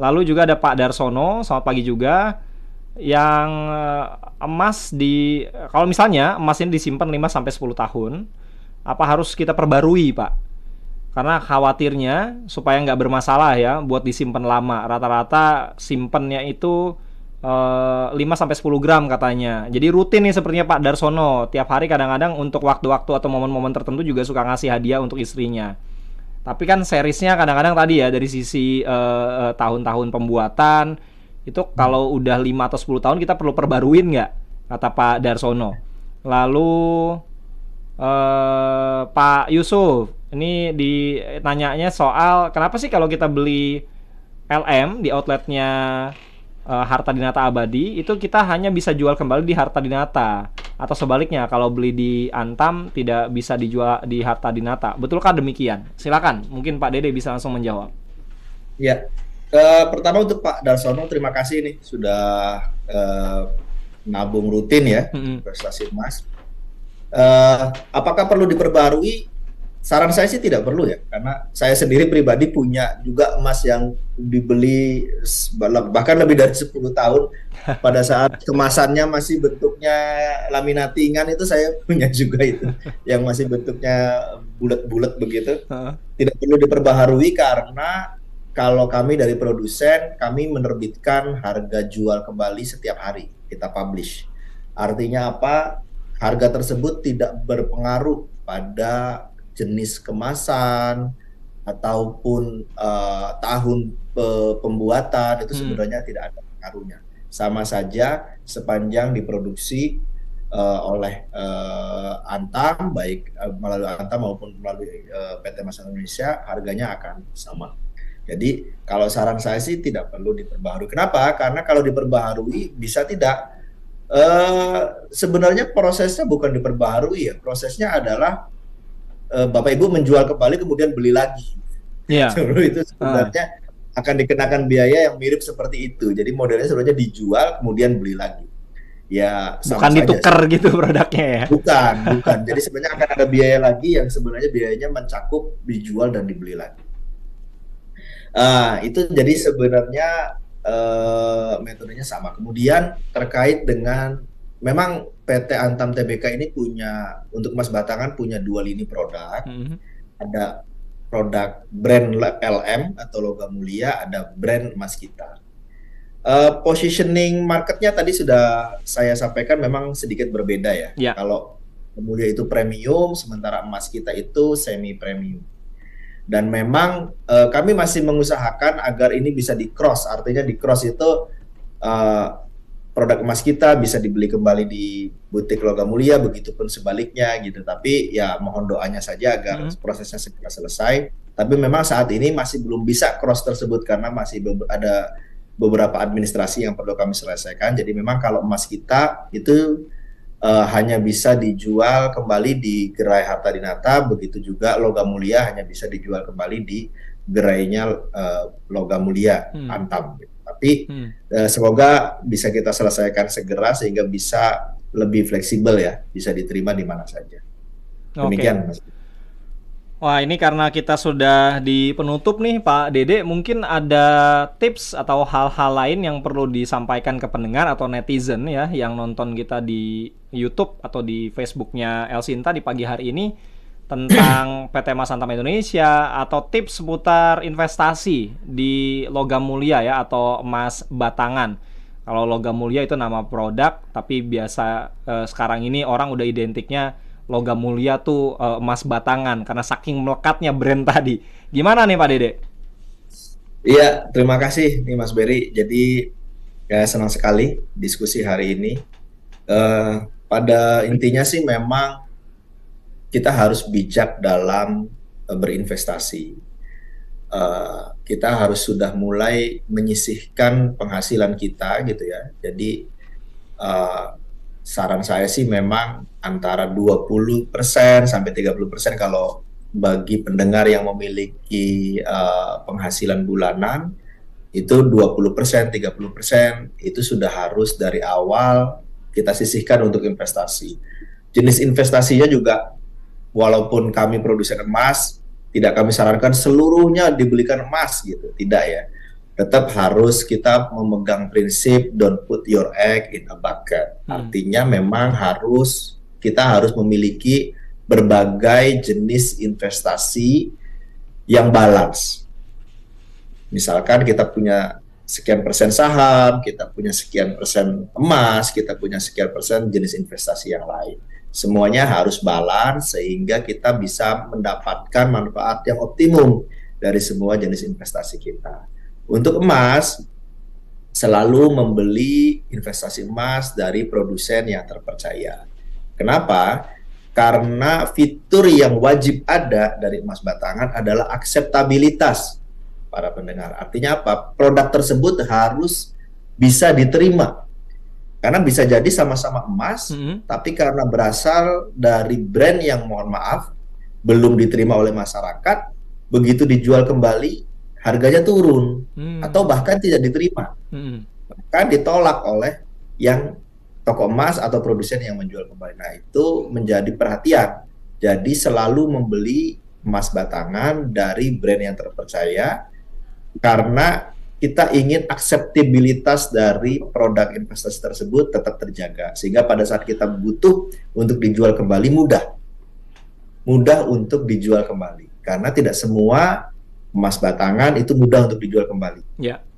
Lalu juga ada Pak Darsono, selamat pagi juga. Yang emas kalau misalnya emas ini disimpan 5-10 tahun, apa harus kita perbarui, Pak? Karena khawatirnya supaya nggak bermasalah ya buat disimpan lama. Rata-rata simpennya itu 5-10 gram katanya. Jadi rutin nih sepertinya Pak Darsono. Tiap hari kadang-kadang untuk waktu-waktu atau momen-momen tertentu juga suka ngasih hadiah untuk istrinya. Tapi kan seriesnya kadang-kadang tadi ya dari sisi tahun-tahun pembuatan itu kalau udah 5 atau 10 tahun kita perlu perbaruin nggak? Kata Pak Darsono. Lalu Pak Yusuf, ini ditanyanya soal kenapa sih kalau kita beli LM di outletnya Harta Dinata Abadi itu kita hanya bisa jual kembali di Harta Dinata, atau sebaliknya kalau beli di Antam tidak bisa dijual di Harta Dinata. Betulkah demikian? Silakan, mungkin Pak Dede bisa langsung menjawab. Ya, pertama untuk Pak Darsono, terima kasih nih sudah nabung rutin ya investasi emas. Apakah perlu diperbarui? Saran saya sih tidak perlu ya, karena saya sendiri pribadi punya juga emas yang dibeli bahkan lebih dari 10 tahun pada saat kemasannya masih bentuknya laminatingan, itu saya punya juga itu yang masih bentuknya bulat-bulat begitu. Tidak perlu diperbaharui karena kalau kami dari produsen, kami menerbitkan harga jual kembali setiap hari, kita publish. Artinya apa? Harga tersebut tidak berpengaruh pada jenis kemasan ataupun tahun pembuatan, itu sebenarnya tidak ada pengaruhnya. Sama saja sepanjang diproduksi oleh Antam, baik melalui Antam maupun melalui PT Mas Indonesia, harganya akan sama. Jadi kalau saran saya sih tidak perlu diperbaharui. Kenapa? Karena kalau diperbaharui bisa tidak. Sebenarnya prosesnya bukan diperbaharui ya, prosesnya adalah Bapak Ibu menjual kembali kemudian beli lagi. Itu sebenarnya akan dikenakan biaya yang mirip seperti itu. Jadi modelnya sebenarnya dijual kemudian beli lagi. Ya, bukan ditukar gitu produknya ya. Bukan. Jadi sebenarnya akan ada biaya lagi yang sebenarnya biayanya mencakup dijual dan dibeli lagi. Itu jadi sebenarnya metodenya sama. Kemudian terkait dengan memang PT Antam TBK ini punya, untuk emas batangan punya 2 lini produk. Ada produk brand LM atau logam mulia, ada brand emas kita. Positioning marketnya tadi sudah saya sampaikan memang sedikit berbeda ya. Kalau mulia itu premium, sementara emas kita itu semi premium. Dan memang kami masih mengusahakan agar ini bisa di-cross. Artinya di-cross itu produk emas kita bisa dibeli kembali di butik logam mulia, begitupun sebaliknya gitu. Tapi ya mohon doanya saja agar prosesnya segera selesai. Tapi memang saat ini masih belum bisa cross tersebut karena masih ada beberapa administrasi yang perlu kami selesaikan. Jadi memang kalau emas kita itu hanya bisa dijual kembali di gerai Harta Dinata, begitu juga logam mulia hanya bisa dijual kembali di gerainya logam mulia Antam. Tapi semoga bisa kita selesaikan segera sehingga bisa lebih fleksibel ya, bisa diterima di mana saja. Demikian, Mas. Wah, ini karena kita sudah di penutup nih Pak Dede, mungkin ada tips atau hal-hal lain yang perlu disampaikan ke pendengar atau netizen ya yang nonton kita di YouTube atau di Facebooknya Elsinta di pagi hari ini tentang PT Mas Antam Indonesia, atau tips seputar investasi di logam mulia ya atau emas batangan. Kalau logam mulia itu nama produk, tapi biasa sekarang ini orang udah identiknya logam mulia tuh emas batangan karena saking melekatnya brand tadi. Gimana nih Pak Dede? Iya, terima kasih nih Mas Berry. Jadi ya senang sekali diskusi hari ini. Pada intinya sih memang kita harus bijak dalam berinvestasi. Kita harus sudah mulai menyisihkan penghasilan kita gitu ya. Jadi saran saya sih memang antara 20% sampai 30% kalau bagi pendengar yang memiliki penghasilan bulanan itu 20%, 30% itu sudah harus dari awal kita sisihkan untuk investasi. Jenis investasinya juga walaupun kami produsen emas, tidak kami sarankan seluruhnya dibelikan emas gitu, tidak ya. tetap harus kita memegang prinsip don't put your egg in a bucket. Artinya memang kita harus memiliki berbagai jenis investasi yang balance. Misalkan kita punya sekian persen saham, kita punya sekian persen emas, kita punya sekian persen jenis investasi yang lain. Semuanya harus balance sehingga kita bisa mendapatkan manfaat yang optimum dari semua jenis investasi kita. Untuk emas, selalu membeli investasi emas dari produsen yang terpercaya. Kenapa? Karena fitur yang wajib ada dari emas batangan adalah akseptabilitas para pendengar. Artinya apa? Produk tersebut harus bisa diterima. Karena bisa jadi sama-sama emas, tapi karena berasal dari brand yang mohon maaf, belum diterima oleh masyarakat, begitu dijual kembali, harganya turun. Atau bahkan tidak diterima. Bahkan ditolak oleh yang toko emas atau produsen yang menjual kembali. Nah, itu menjadi perhatian. Jadi selalu membeli emas batangan dari brand yang terpercaya, karena kita ingin akseptabilitas dari produk investasi tersebut tetap terjaga. Sehingga pada saat kita butuh untuk dijual kembali mudah untuk dijual kembali. Karena tidak semua emas batangan itu mudah untuk dijual kembali.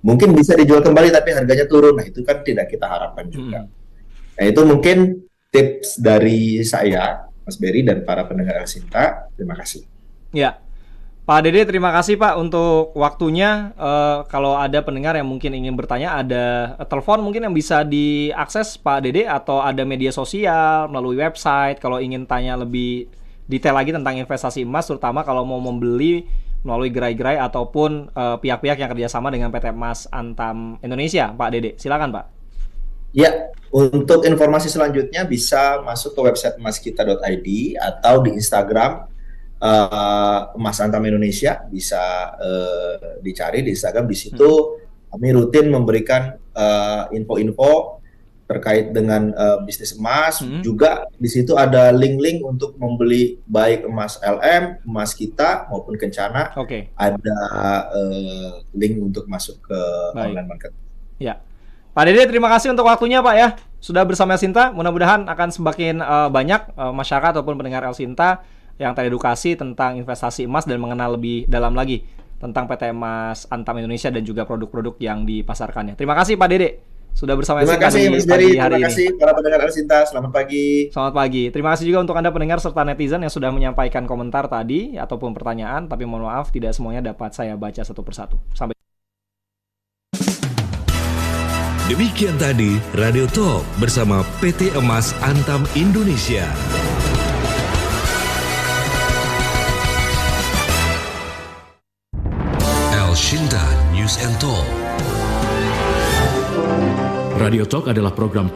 Mungkin bisa dijual kembali tapi harganya turun. Nah, itu kan tidak kita harapkan juga. Nah, itu mungkin tips dari saya, Mas Berry, dan para pendengar Elsinta. Terima kasih. Ya, Pak Dede, terima kasih Pak untuk waktunya. Kalau ada pendengar yang mungkin ingin bertanya, ada telepon mungkin yang bisa diakses Pak Dede, atau ada media sosial melalui website kalau ingin tanya lebih detail lagi tentang investasi emas, terutama kalau mau membeli melalui gerai-gerai ataupun pihak-pihak yang kerjasama dengan PT Emas Antam Indonesia. Pak Dede, silakan Pak. Ya, untuk informasi selanjutnya bisa masuk ke website emaskita.id atau di Instagram Emas Antam Indonesia, bisa dicari di Instagram. Di situ kami rutin memberikan info-info terkait dengan bisnis emas. Juga di situ ada link-link untuk membeli baik emas LM, emas kita maupun Kencana. Ada link untuk masuk ke online market. Ya, Pak Dede, terima kasih untuk waktunya Pak ya, sudah bersama Elsinta. Mudah-mudahan akan semakin banyak masyarakat ataupun pendengar Elsinta yang teredukasi tentang investasi emas dan mengenal lebih dalam lagi tentang PT Emas Antam Indonesia dan juga produk-produk yang dipasarkannya. Terima kasih Pak Dede sudah bersama Elsinta di pagi hari ini. Terima kasih para pendengar Elsinta. Selamat pagi. Selamat pagi. Terima kasih juga untuk Anda pendengar serta netizen yang sudah menyampaikan komentar tadi ataupun pertanyaan, tapi mohon maaf tidak semuanya dapat saya baca satu persatu. Sampai. Demikian tadi Radio Talk bersama PT Emas Antam Indonesia. Elsinta News and Talk. Radio Talk adalah program